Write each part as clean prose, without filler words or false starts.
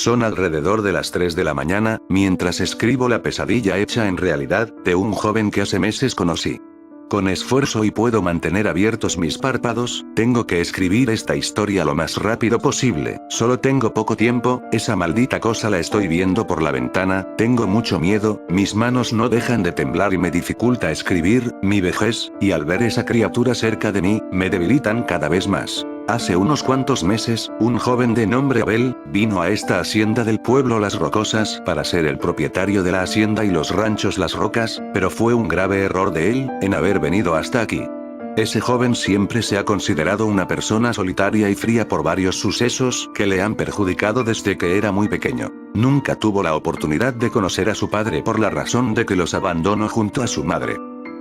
Son alrededor de las 3 de la mañana, mientras escribo la pesadilla hecha en realidad, de un joven que hace meses conocí. Con esfuerzo y puedo mantener abiertos mis párpados, tengo que escribir esta historia lo más rápido posible, solo tengo poco tiempo, esa maldita cosa la estoy viendo por la ventana, tengo mucho miedo, mis manos no dejan de temblar y me dificulta escribir, mi vejez, y al ver esa criatura cerca de mí, me debilitan cada vez más. Hace unos cuantos meses, un joven de nombre Abel, vino a esta hacienda del pueblo Las Rocosas para ser el propietario de la hacienda y los ranchos Las Rocas, pero fue un grave error de él, en haber venido hasta aquí. Ese joven siempre se ha considerado una persona solitaria y fría por varios sucesos que le han perjudicado desde que era muy pequeño. Nunca tuvo la oportunidad de conocer a su padre por la razón de que los abandonó junto a su madre.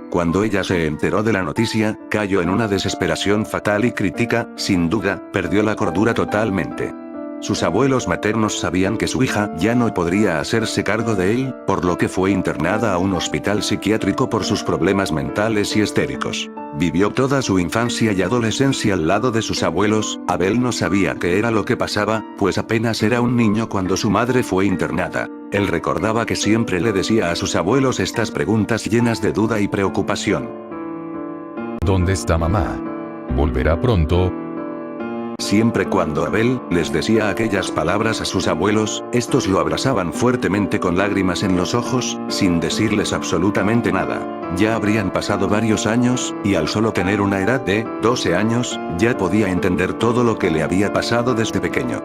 Cuando ella se enteró de la noticia, cayó en una desesperación fatal y crítica, sin duda, perdió la cordura totalmente. Sus abuelos maternos sabían que su hija ya no podría hacerse cargo de él, por lo que fue internada a un hospital psiquiátrico por sus problemas mentales y histéricos. Vivió toda su infancia y adolescencia al lado de sus abuelos. Abel no sabía qué era lo que pasaba, pues apenas era un niño cuando su madre fue internada. Él recordaba que siempre le decía a sus abuelos estas preguntas llenas de duda y preocupación. ¿Dónde está mamá? ¿Volverá pronto? Siempre cuando Abel les decía aquellas palabras a sus abuelos, estos lo abrazaban fuertemente con lágrimas en los ojos, sin decirles absolutamente nada. Ya habrían pasado varios años, y al solo tener una edad de 12 años, ya podía entender todo lo que le había pasado desde pequeño.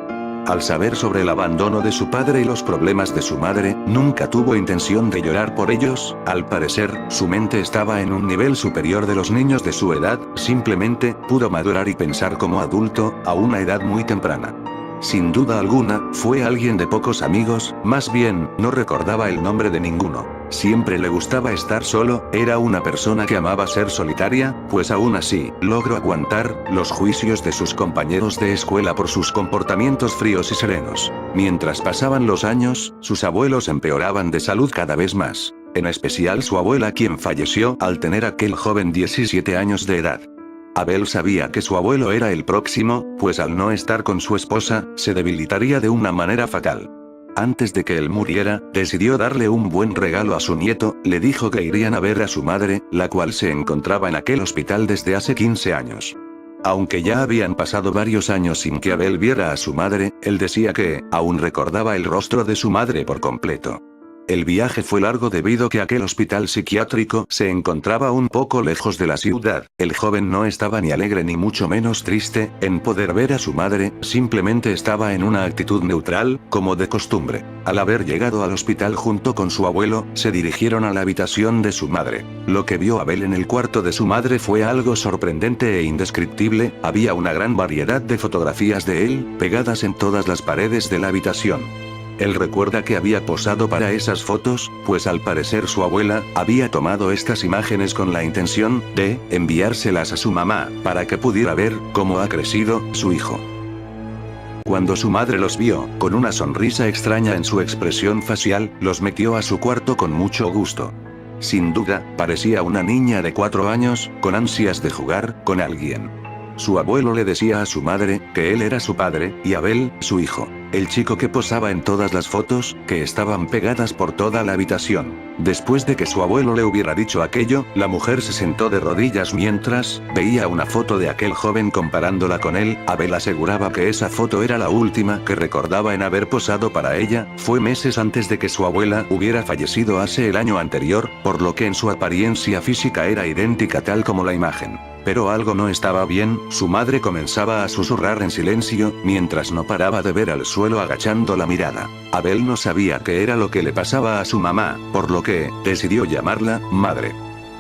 Al saber sobre el abandono de su padre y los problemas de su madre, nunca tuvo intención de llorar por ellos, al parecer, su mente estaba en un nivel superior de los niños de su edad, simplemente, pudo madurar y pensar como adulto, a una edad muy temprana. Sin duda alguna, fue alguien de pocos amigos, más bien, no recordaba el nombre de ninguno. Siempre le gustaba estar solo, era una persona que amaba ser solitaria, pues aún así, logró aguantar los juicios de sus compañeros de escuela por sus comportamientos fríos y serenos. Mientras pasaban los años, sus abuelos empeoraban de salud cada vez más. En especial su abuela, quien falleció al tener aquel joven 17 años de edad. Abel sabía que su abuelo era el próximo, pues al no estar con su esposa, se debilitaría de una manera fatal. Antes de que él muriera, decidió darle un buen regalo a su nieto, le dijo que irían a ver a su madre, la cual se encontraba en aquel hospital desde hace 15 años. Aunque ya habían pasado varios años sin que Abel viera a su madre, él decía que, aún recordaba el rostro de su madre por completo. El viaje fue largo debido a que aquel hospital psiquiátrico se encontraba un poco lejos de la ciudad. El joven no estaba ni alegre ni mucho menos triste en poder ver a su madre, simplemente estaba en una actitud neutral, como de costumbre. Al haber llegado al hospital junto con su abuelo, se dirigieron a la habitación de su madre. Lo que vio Abel en el cuarto de su madre fue algo sorprendente e indescriptible, había una gran variedad de fotografías de él, pegadas en todas las paredes de la habitación. Él recuerda que había posado para esas fotos, pues al parecer su abuela había tomado estas imágenes con la intención de enviárselas a su mamá, para que pudiera ver cómo ha crecido su hijo. Cuando su madre los vio, con una sonrisa extraña en su expresión facial, los metió a su cuarto con mucho gusto. Sin duda, parecía una niña de 4 años, con ansias de jugar con alguien. Su abuelo le decía a su madre que él era su padre, y Abel, su hijo. El chico que posaba en todas las fotos, que estaban pegadas por toda la habitación. Después de que su abuelo le hubiera dicho aquello, la mujer se sentó de rodillas mientras veía una foto de aquel joven comparándola con él. Abel aseguraba que esa foto era la última que recordaba en haber posado para ella, fue meses antes de que su abuela hubiera fallecido hace el año anterior, por lo que en su apariencia física era idéntica tal como la imagen. Pero algo no estaba bien, su madre comenzaba a susurrar en silencio, mientras no paraba de ver al suelo agachando la mirada. Abel no sabía qué era lo que le pasaba a su mamá, por lo que decidió llamarla madre.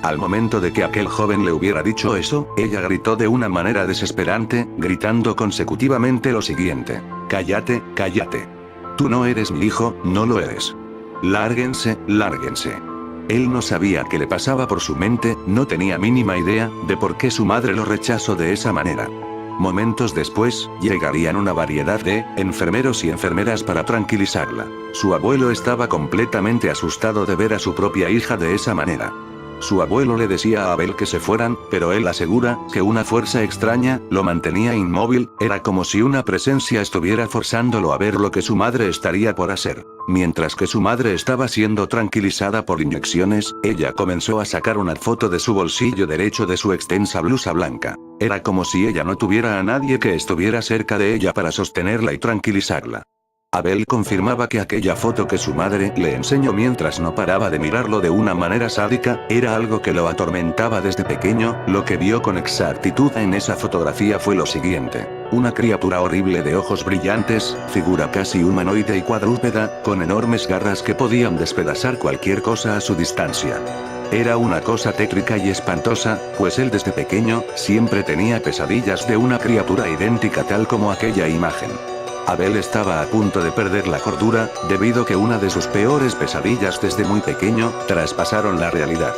Al momento de que aquel joven le hubiera dicho eso, ella gritó de una manera desesperante, gritando consecutivamente lo siguiente: «Cállate, cállate. Tú no eres mi hijo, no lo eres. Lárguense, lárguense». Él no sabía qué le pasaba por su mente, no tenía mínima idea de por qué su madre lo rechazó de esa manera. Momentos después, llegarían una variedad de enfermeros y enfermeras para tranquilizarla. Su abuelo estaba completamente asustado de ver a su propia hija de esa manera. Su abuelo le decía a Abel que se fueran, pero él asegura que una fuerza extraña lo mantenía inmóvil, era como si una presencia estuviera forzándolo a ver lo que su madre estaría por hacer. Mientras que su madre estaba siendo tranquilizada por inyecciones, ella comenzó a sacar una foto de su bolsillo derecho de su extensa blusa blanca. Era como si ella no tuviera a nadie que estuviera cerca de ella para sostenerla y tranquilizarla. Abel confirmaba que aquella foto que su madre le enseñó mientras no paraba de mirarlo de una manera sádica, era algo que lo atormentaba desde pequeño. Lo que vio con exactitud en esa fotografía fue lo siguiente: una criatura horrible de ojos brillantes, figura casi humanoide y cuadrúpeda, con enormes garras que podían despedazar cualquier cosa a su distancia. Era una cosa tétrica y espantosa, pues él desde pequeño, siempre tenía pesadillas de una criatura idéntica tal como aquella imagen. Abel estaba a punto de perder la cordura, debido a que una de sus peores pesadillas desde muy pequeño, traspasaron la realidad.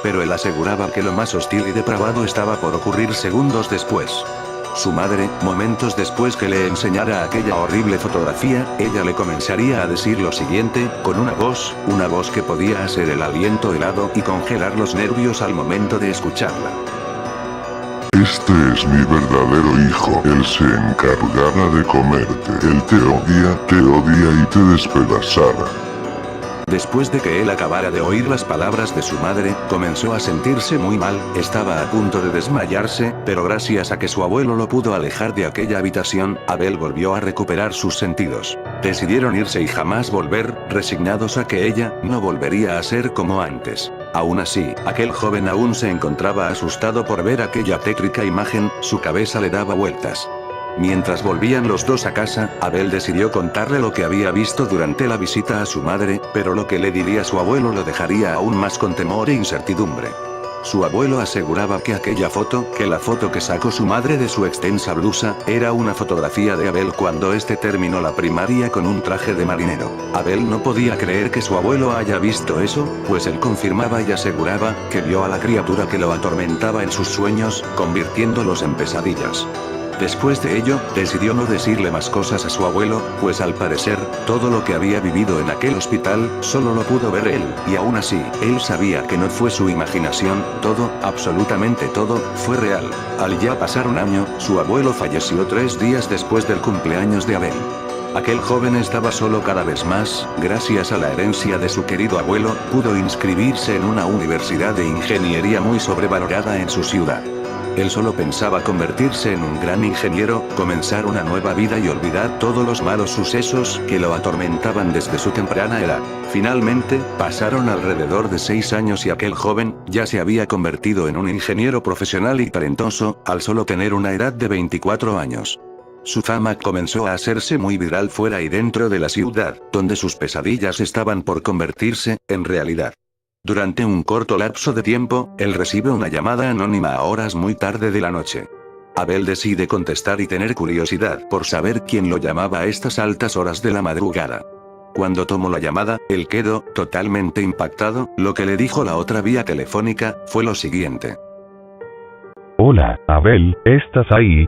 Pero él aseguraba que lo más hostil y depravado estaba por ocurrir segundos después. Su madre, momentos después que le enseñara aquella horrible fotografía, ella le comenzaría a decir lo siguiente, con una voz que podía hacer el aliento helado y congelar los nervios al momento de escucharla. Este es mi verdadero hijo. Él se encargará de comerte. Él te odia y te despedazará. Después de que él acabara de oír las palabras de su madre, comenzó a sentirse muy mal, estaba a punto de desmayarse, pero gracias a que su abuelo lo pudo alejar de aquella habitación, Abel volvió a recuperar sus sentidos. Decidieron irse y jamás volver, resignados a que ella no volvería a ser como antes. Aún así, aquel joven aún se encontraba asustado por ver aquella tétrica imagen, su cabeza le daba vueltas. Mientras volvían los dos a casa, Abel decidió contarle lo que había visto durante la visita a su madre, pero lo que le diría su abuelo lo dejaría aún más con temor e incertidumbre. Su abuelo aseguraba que aquella foto, la foto que sacó su madre de su extensa blusa, era una fotografía de Abel cuando este terminó la primaria con un traje de marinero. Abel no podía creer que su abuelo haya visto eso, pues él confirmaba y aseguraba que vio a la criatura que lo atormentaba en sus sueños, convirtiéndolos en pesadillas. Después de ello, decidió no decirle más cosas a su abuelo, pues al parecer, todo lo que había vivido en aquel hospital, solo lo pudo ver él, y aún así, él sabía que no fue su imaginación, todo, absolutamente todo, fue real. Al ya pasar un año, su abuelo falleció 3 días después del cumpleaños de Abel. Aquel joven estaba solo cada vez más, gracias a la herencia de su querido abuelo, pudo inscribirse en una universidad de ingeniería muy sobrevalorada en su ciudad. Él solo pensaba convertirse en un gran ingeniero, comenzar una nueva vida y olvidar todos los malos sucesos que lo atormentaban desde su temprana edad. Finalmente, pasaron alrededor de 6 años y aquel joven ya se había convertido en un ingeniero profesional y talentoso, al solo tener una edad de 24 años. Su fama comenzó a hacerse muy viral fuera y dentro de la ciudad, donde sus pesadillas estaban por convertirse en realidad. Durante un corto lapso de tiempo, él recibe una llamada anónima a horas muy tarde de la noche. Abel decide contestar y tener curiosidad por saber quién lo llamaba a estas altas horas de la madrugada. Cuando tomó la llamada, él quedó totalmente impactado. Lo que le dijo la otra vía telefónica fue lo siguiente: Hola, Abel, ¿estás ahí?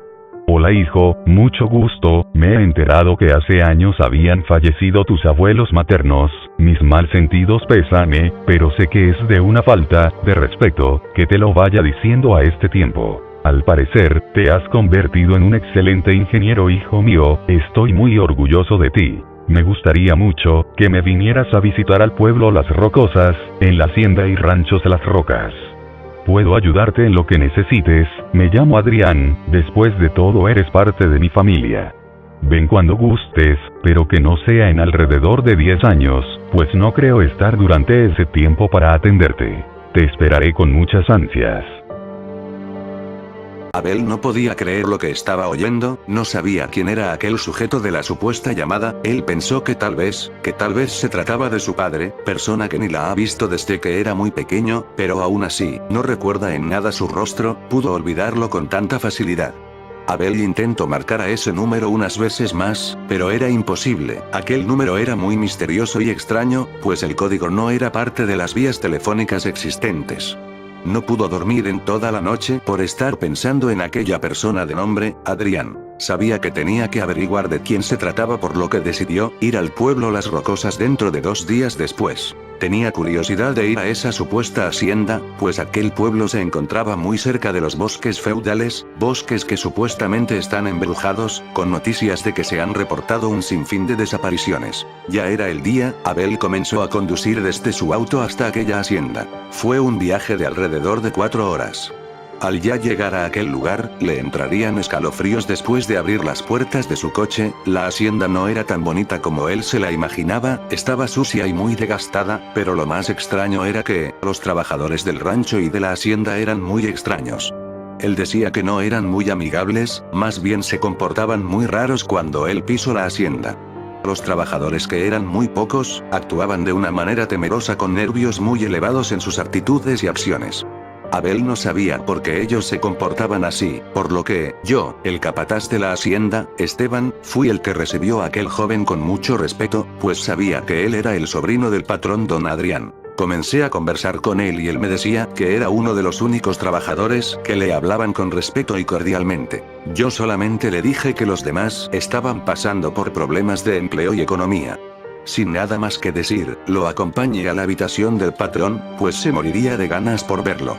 Hola hijo, mucho gusto, me he enterado que hace años habían fallecido tus abuelos maternos, mis mal sentidos pésame, pero sé que es de una falta de respeto que te lo vaya diciendo a este tiempo. Al parecer, te has convertido en un excelente ingeniero, hijo mío, estoy muy orgulloso de ti. Me gustaría mucho que me vinieras a visitar al pueblo Las Rocosas, en la hacienda y ranchos Las Rocas. Puedo ayudarte en lo que necesites, me llamo Adrián, después de todo eres parte de mi familia. Ven cuando gustes, pero que no sea en alrededor de 10 años, pues no creo estar durante ese tiempo para atenderte. Te esperaré con muchas ansias. Abel no podía creer lo que estaba oyendo, no sabía quién era aquel sujeto de la supuesta llamada. Él pensó que tal vez se trataba de su padre, persona que ni la ha visto desde que era muy pequeño, pero aún así, no recuerda en nada su rostro, pudo olvidarlo con tanta facilidad. Abel intentó marcar a ese número unas veces más, pero era imposible. Aquel número era muy misterioso y extraño, pues el código no era parte de las vías telefónicas existentes. No pudo dormir en toda la noche por estar pensando en aquella persona de nombre Adrián. Sabía que tenía que averiguar de quién se trataba, por lo que decidió ir al pueblo Las Rocosas dentro de 2 días después. Tenía curiosidad de ir a esa supuesta hacienda, pues aquel pueblo se encontraba muy cerca de los bosques feudales, bosques que supuestamente están embrujados, con noticias de que se han reportado un sinfín de desapariciones. Ya era el día, Abel comenzó a conducir desde su auto hasta aquella hacienda. Fue un viaje de alrededor de 4 horas. Al ya llegar a aquel lugar, le entrarían escalofríos después de abrir las puertas de su coche. La hacienda no era tan bonita como él se la imaginaba, estaba sucia y muy desgastada, pero lo más extraño era que, los trabajadores del rancho y de la hacienda eran muy extraños. Él decía que no eran muy amigables, más bien se comportaban muy raros cuando él pisó la hacienda. Los trabajadores, que eran muy pocos, actuaban de una manera temerosa con nervios muy elevados en sus actitudes y acciones. Abel no sabía por qué ellos se comportaban así, por lo que, yo, el capataz de la hacienda, Esteban, fui el que recibió a aquel joven con mucho respeto, pues sabía que él era el sobrino del patrón don Adrián. Comencé a conversar con él y él me decía que era uno de los únicos trabajadores que le hablaban con respeto y cordialmente. Yo solamente le dije que los demás estaban pasando por problemas de empleo y economía. Sin nada más que decir, lo acompañé a la habitación del patrón, pues se moriría de ganas por verlo.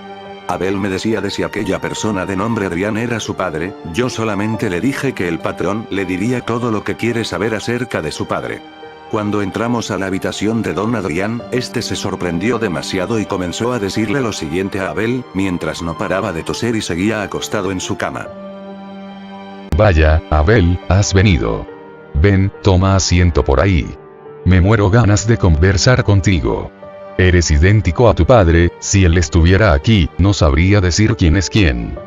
Abel me decía de si aquella persona de nombre Adrián era su padre. Yo solamente le dije que el patrón le diría todo lo que quiere saber acerca de su padre. Cuando entramos a la habitación de don Adrián, este se sorprendió demasiado y comenzó a decirle lo siguiente a Abel, mientras no paraba de toser y seguía acostado en su cama. Vaya, Abel, has venido. Ven, toma asiento por ahí. Me muero ganas de conversar contigo. Eres idéntico a tu padre, si él estuviera aquí, no sabría decir quién es quién.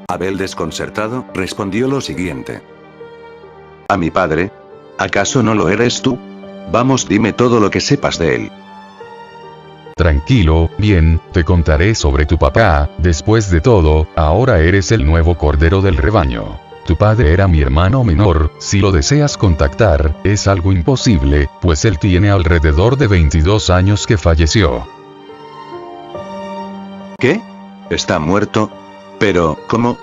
Abel, desconcertado, respondió lo siguiente. ¿A mi padre? ¿Acaso no lo eres tú? Vamos, dime todo lo que sepas de él. Tranquilo, bien, te contaré sobre tu papá. Después de todo, ahora eres el nuevo cordero del rebaño. Tu padre era mi hermano menor. Si lo deseas contactar, es algo imposible, pues él tiene alrededor de 22 años que falleció. ¿Qué? ¿Está muerto? Pero, ¿cómo?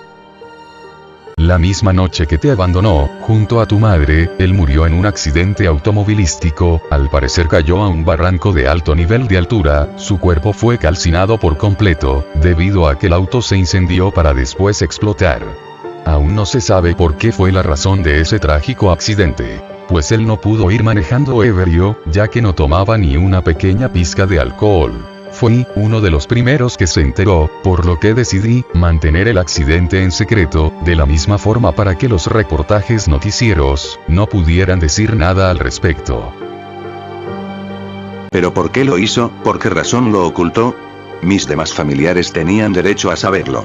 La misma noche que te abandonó, junto a tu madre, él murió en un accidente automovilístico. Al parecer cayó a un barranco de alto nivel de altura. Su cuerpo fue calcinado por completo, debido a que el auto se incendió para después explotar. Aún no se sabe por qué fue la razón de ese trágico accidente, pues él no pudo ir manejando ebrio, ya que no tomaba ni una pequeña pizca de alcohol. Fui uno de los primeros que se enteró, por lo que decidí mantener el accidente en secreto, de la misma forma para que los reportajes noticieros no pudieran decir nada al respecto. ¿Pero por qué lo hizo? ¿Por qué razón lo ocultó? Mis demás familiares tenían derecho a saberlo.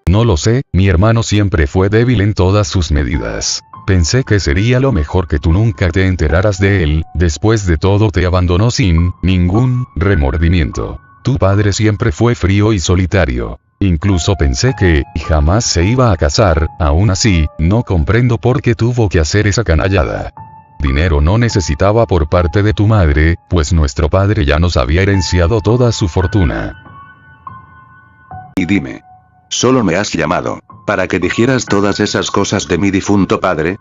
No lo sé, mi hermano siempre fue débil en todas sus medidas. Pensé que sería lo mejor que tú nunca te enteraras de él. Después de todo te abandonó sin ningún remordimiento. Tu padre siempre fue frío y solitario. Incluso pensé que jamás se iba a casar. Aún así, no comprendo por qué tuvo que hacer esa canallada. Dinero no necesitaba por parte de tu madre, pues nuestro padre ya nos había herenciado toda su fortuna. Y dime, ¿solo me has llamado para que dijeras todas esas cosas de mi difunto padre?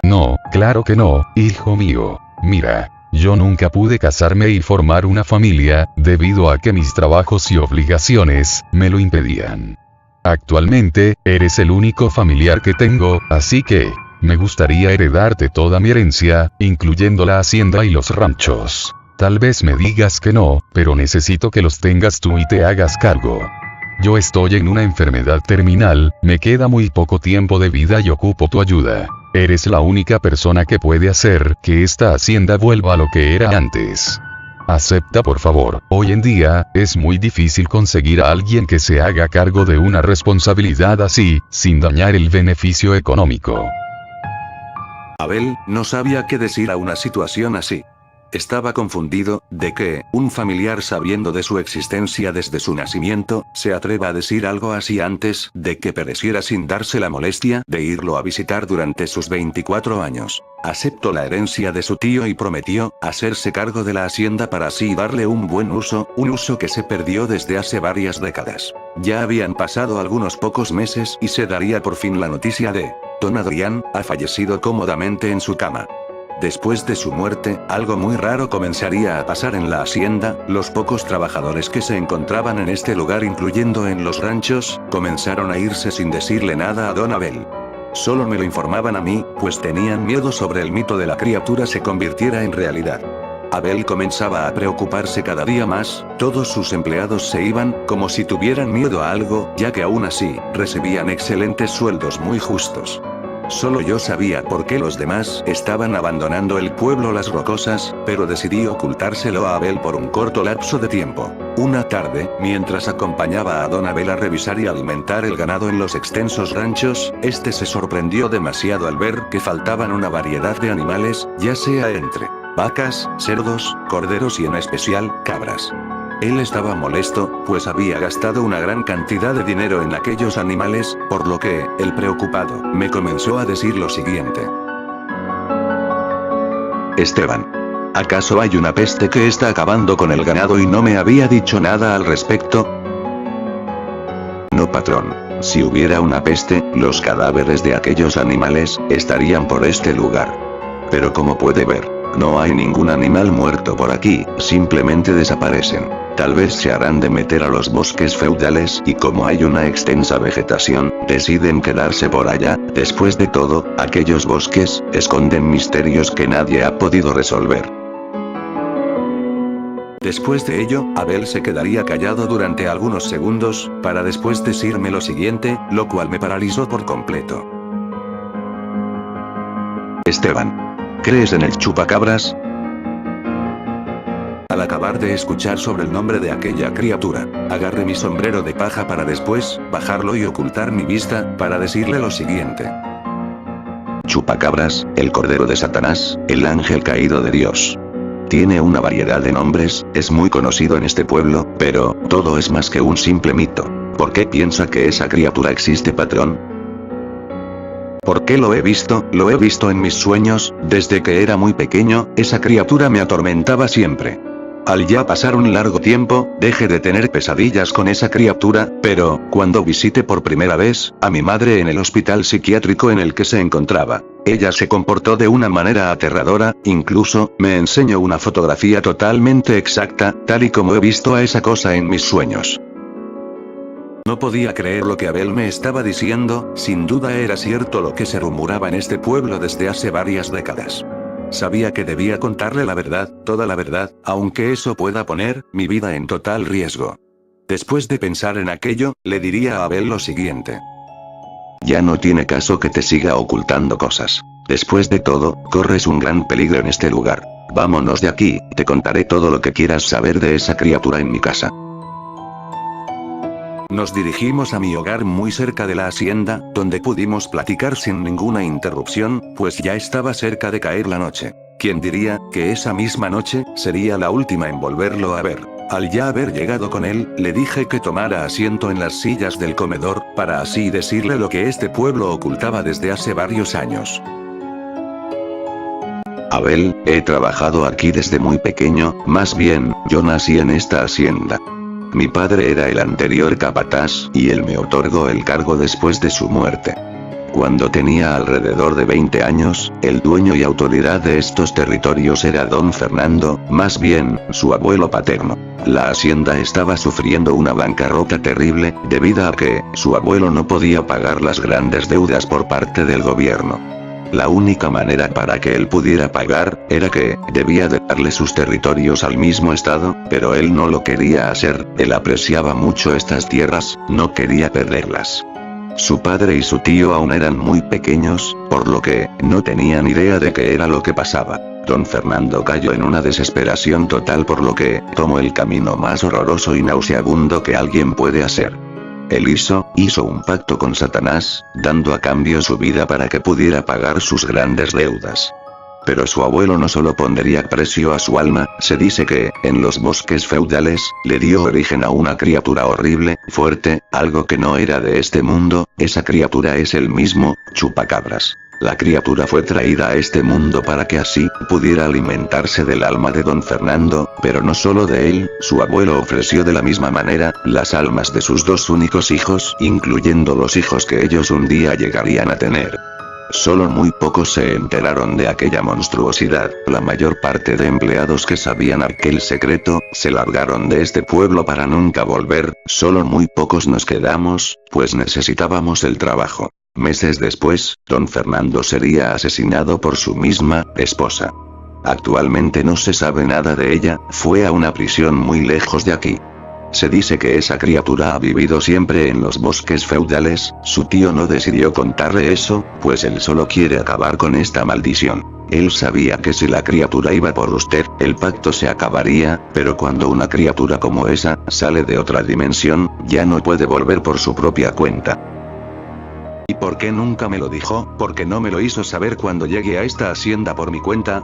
No, claro que no, hijo mío. Mira, yo nunca pude casarme y formar una familia, debido a que mis trabajos y obligaciones me lo impedían. Actualmente, eres el único familiar que tengo, así que me gustaría heredarte toda mi herencia, incluyendo la hacienda y los ranchos. Tal vez me digas que no, pero necesito que los tengas tú y te hagas cargo. Yo estoy en una enfermedad terminal, me queda muy poco tiempo de vida y ocupo tu ayuda. Eres la única persona que puede hacer que esta hacienda vuelva a lo que era antes. Acepta por favor. Hoy en día, es muy difícil conseguir a alguien que se haga cargo de una responsabilidad así, sin dañar el beneficio económico. Abel no sabía qué decir a una situación así. Estaba confundido, de que, un familiar sabiendo de su existencia desde su nacimiento, se atreva a decir algo así antes de que pereciera sin darse la molestia de irlo a visitar durante sus 24 años. Aceptó la herencia de su tío y prometió hacerse cargo de la hacienda para así darle un buen uso, un uso que se perdió desde hace varias décadas. Ya habían pasado algunos pocos meses y se daría por fin la noticia de don Adrián ha fallecido cómodamente en su cama. Después de su muerte, algo muy raro comenzaría a pasar en la hacienda. Los pocos trabajadores que se encontraban en este lugar, incluyendo en los ranchos, comenzaron a irse sin decirle nada a Don Abel. Solo me lo informaban a mí, pues tenían miedo sobre el mito de la criatura se convirtiera en realidad. Abel comenzaba a preocuparse cada día más, todos sus empleados se iban, como si tuvieran miedo a algo, ya que aún así, recibían excelentes sueldos muy justos. Solo yo sabía por qué los demás estaban abandonando el pueblo Las Rocosas, pero decidí ocultárselo a Abel por un corto lapso de tiempo. Una tarde, mientras acompañaba a Don Abel a revisar y alimentar el ganado en los extensos ranchos, este se sorprendió demasiado al ver que faltaban una variedad de animales, ya sea entre vacas, cerdos, corderos y en especial, cabras. Él estaba molesto, pues había gastado una gran cantidad de dinero en aquellos animales, por lo que, el preocupado, me comenzó a decir lo siguiente. Esteban, ¿acaso hay una peste que está acabando con el ganado y no me había dicho nada al respecto? No, patrón. Si hubiera una peste, los cadáveres de aquellos animales estarían por este lugar. Pero como puede ver, no hay ningún animal muerto por aquí, simplemente desaparecen. Tal vez se harán de meter a los bosques feudales y como hay una extensa vegetación, deciden quedarse por allá. Después de todo, aquellos bosques esconden misterios que nadie ha podido resolver. Después de ello, Abel se quedaría callado durante algunos segundos, para después decirme lo siguiente, lo cual me paralizó por completo. Esteban, ¿crees en el chupacabras? Al acabar de escuchar sobre el nombre de aquella criatura, agarré mi sombrero de paja para después bajarlo y ocultar mi vista, para decirle lo siguiente. Chupacabras, el cordero de Satanás, el ángel caído de Dios. Tiene una variedad de nombres, es muy conocido en este pueblo, pero todo es más que un simple mito. ¿Por qué piensa que esa criatura existe, patrón? Porque lo he visto en mis sueños, desde que era muy pequeño, esa criatura me atormentaba siempre. Al ya pasar un largo tiempo, dejé de tener pesadillas con esa criatura, pero, cuando visité por primera vez a mi madre en el hospital psiquiátrico en el que se encontraba, ella se comportó de una manera aterradora, incluso, me enseñó una fotografía totalmente exacta, tal y como he visto a esa cosa en mis sueños. No podía creer lo que Abel me estaba diciendo, sin duda era cierto lo que se rumoraba en este pueblo desde hace varias décadas. Sabía que debía contarle la verdad, toda la verdad, aunque eso pueda poner mi vida en total riesgo. Después de pensar en aquello, le diría a Abel lo siguiente. Ya no tiene caso que te siga ocultando cosas. Después de todo, corres un gran peligro en este lugar. Vámonos de aquí, te contaré todo lo que quieras saber de esa criatura en mi casa. Nos dirigimos a mi hogar muy cerca de la hacienda, donde pudimos platicar sin ninguna interrupción, pues ya estaba cerca de caer la noche. ¿Quién diría que esa misma noche sería la última en volverlo a ver? Al ya haber llegado con él, le dije que tomara asiento en las sillas del comedor, para así decirle lo que este pueblo ocultaba desde hace varios años. Abel, he trabajado aquí desde muy pequeño, más bien, yo nací en esta hacienda. Mi padre era el anterior capataz, y él me otorgó el cargo después de su muerte. Cuando tenía alrededor de 20 años, el dueño y autoridad de estos territorios era don Fernando, más bien, su abuelo paterno. La hacienda estaba sufriendo una bancarrota terrible, debido a que, su abuelo no podía pagar las grandes deudas por parte del gobierno. La única manera para que él pudiera pagar, era que, debía de darle sus territorios al mismo estado, pero él no lo quería hacer, él apreciaba mucho estas tierras, no quería perderlas. Su padre y su tío aún eran muy pequeños, por lo que, no tenían idea de qué era lo que pasaba. Don Fernando cayó en una desesperación total por lo que, tomó el camino más horroroso y nauseabundo que alguien puede hacer. Él hizo un pacto con Satanás, dando a cambio su vida para que pudiera pagar sus grandes deudas. Pero su abuelo no solo pondría precio a su alma, se dice que, en los bosques feudales, le dio origen a una criatura horrible, fuerte, algo que no era de este mundo. Esa criatura es el mismo chupacabras. La criatura fue traída a este mundo para que así pudiera alimentarse del alma de don Fernando, pero no solo de él, su abuelo ofreció de la misma manera las almas de sus dos únicos hijos, incluyendo los hijos que ellos un día llegarían a tener. Solo muy pocos se enteraron de aquella monstruosidad. La mayor parte de empleados que sabían aquel secreto, se largaron de este pueblo para nunca volver. Solo muy pocos nos quedamos, pues necesitábamos el trabajo. Meses después, don Fernando sería asesinado por su misma esposa. Actualmente no se sabe nada de ella, fue a una prisión muy lejos de aquí. Se dice que esa criatura ha vivido siempre en los bosques feudales. Su tío no decidió contarle eso, pues él solo quiere acabar con esta maldición. Él sabía que si la criatura iba por usted, el pacto se acabaría, pero cuando una criatura como esa, sale de otra dimensión, ya no puede volver por su propia cuenta. ¿Y por qué nunca me lo dijo? ¿Por qué no me lo hizo saber cuando llegué a esta hacienda por mi cuenta?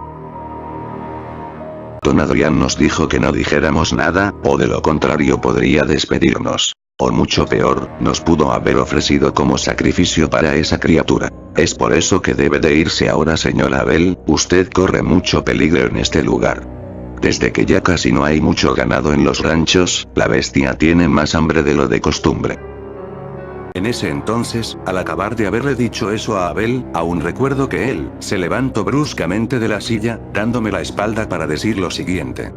Don Adrián nos dijo que no dijéramos nada, o de lo contrario podría despedirnos. O mucho peor, nos pudo haber ofrecido como sacrificio para esa criatura. Es por eso que debe de irse ahora, señor Abel, usted corre mucho peligro en este lugar. Desde que ya casi no hay mucho ganado en los ranchos, la bestia tiene más hambre de lo de costumbre. En ese entonces, al acabar de haberle dicho eso a Abel, aún recuerdo que él se levantó bruscamente de la silla, dándome la espalda para decir lo siguiente.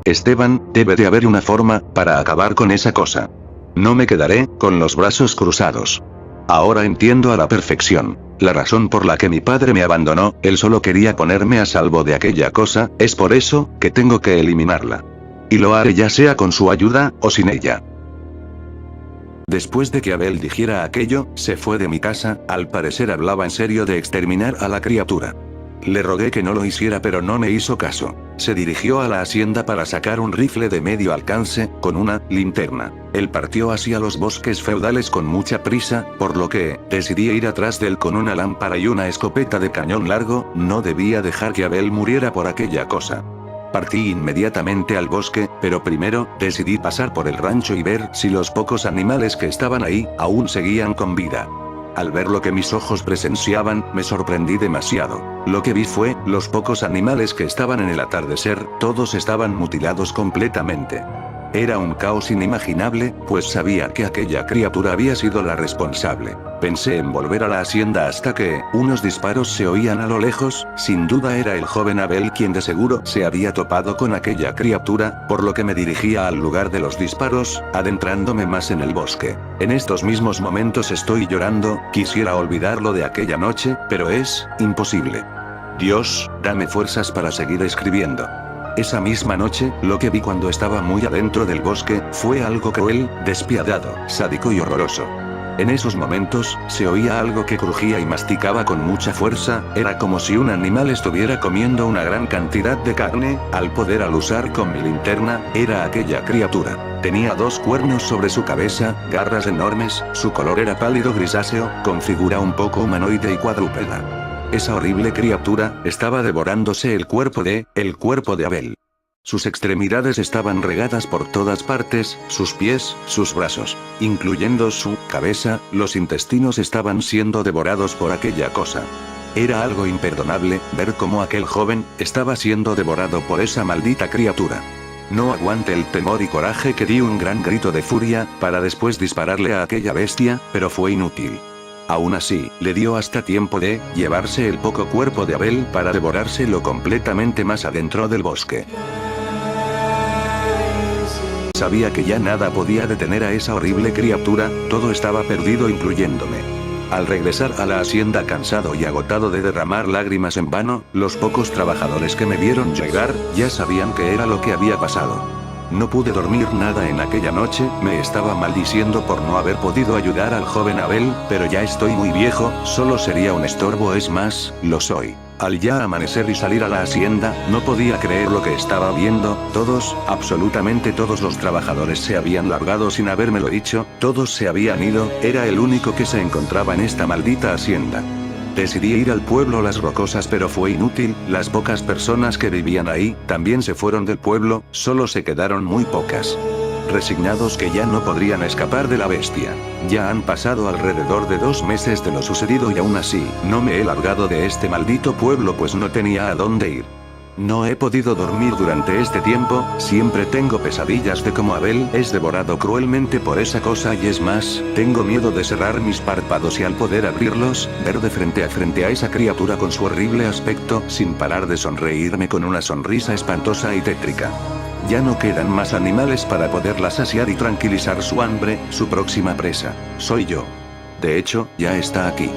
Esteban, debe de haber una forma para acabar con esa cosa. No me quedaré con los brazos cruzados. Ahora entiendo a la perfección la razón por la que mi padre me abandonó. Él solo quería ponerme a salvo de aquella cosa, es por eso que tengo que eliminarla. Y lo haré ya sea con su ayuda, o sin ella. Después de que Abel dijera aquello, se fue de mi casa. Al parecer hablaba en serio de exterminar a la criatura. Le rogué que no lo hiciera, pero no me hizo caso. Se dirigió a la hacienda para sacar un rifle de medio alcance, con una linterna. Él partió hacia los bosques feudales con mucha prisa, por lo que decidí ir atrás de él con una lámpara y una escopeta de cañón largo. No debía dejar que Abel muriera por aquella cosa. Partí inmediatamente al bosque, pero primero, decidí pasar por el rancho y ver si los pocos animales que estaban ahí, aún seguían con vida. Al ver lo que mis ojos presenciaban, me sorprendí demasiado. Lo que vi fue, los pocos animales que estaban en el atardecer, todos estaban mutilados completamente. Era un caos inimaginable, pues sabía que aquella criatura había sido la responsable. Pensé en volver a la hacienda hasta que, unos disparos se oían a lo lejos. Sin duda era el joven Abel quien de seguro se había topado con aquella criatura, por lo que me dirigía al lugar de los disparos, adentrándome más en el bosque. En estos mismos momentos estoy llorando, quisiera olvidarlo de aquella noche, pero es imposible. Dios, dame fuerzas para seguir escribiendo. Esa misma noche, lo que vi cuando estaba muy adentro del bosque, fue algo cruel, despiadado, sádico y horroroso. En esos momentos, se oía algo que crujía y masticaba con mucha fuerza. Era como si un animal estuviera comiendo una gran cantidad de carne. Al poder alusar con mi linterna, era aquella criatura. Tenía 2 cuernos sobre su cabeza, garras enormes, su color era pálido grisáceo, con figura un poco humanoide y cuadrúpeda. Esa horrible criatura estaba devorándose el cuerpo de Abel. Sus extremidades estaban regadas por todas partes, sus pies, sus brazos, incluyendo su cabeza. Los intestinos estaban siendo devorados por aquella cosa. Era algo imperdonable ver cómo aquel joven estaba siendo devorado por esa maldita criatura. No aguanté el temor y coraje que di un gran grito de furia, para después dispararle a aquella bestia, pero fue inútil. Aún así, le dio hasta tiempo de llevarse el poco cuerpo de Abel para devorárselo completamente más adentro del bosque. Sabía que ya nada podía detener a esa horrible criatura, todo estaba perdido incluyéndome. Al regresar a la hacienda cansado y agotado de derramar lágrimas en vano, los pocos trabajadores que me vieron llegar, ya sabían qué era lo que había pasado. No pude dormir nada en aquella noche, me estaba maldiciendo por no haber podido ayudar al joven Abel, pero ya estoy muy viejo, solo sería un estorbo, es más, lo soy. Al ya amanecer y salir a la hacienda, no podía creer lo que estaba viendo. Todos, absolutamente todos los trabajadores se habían largado sin habérmelo dicho, todos se habían ido, era el único que se encontraba en esta maldita hacienda. Decidí ir al pueblo Las Rocosas, pero fue inútil. Las pocas personas que vivían ahí, también se fueron del pueblo, solo se quedaron muy pocas. Resignados que ya no podrían escapar de la bestia. Ya han pasado alrededor de 2 meses de lo sucedido y aún así, no me he largado de este maldito pueblo, pues no tenía a dónde ir. No he podido dormir durante este tiempo, siempre tengo pesadillas de cómo Abel es devorado cruelmente por esa cosa y es más, tengo miedo de cerrar mis párpados y al poder abrirlos, ver de frente a esa criatura con su horrible aspecto, sin parar de sonreírme con una sonrisa espantosa y tétrica. Ya no quedan más animales para poderla saciar y tranquilizar su hambre, su próxima presa, soy yo. De hecho, ya está aquí.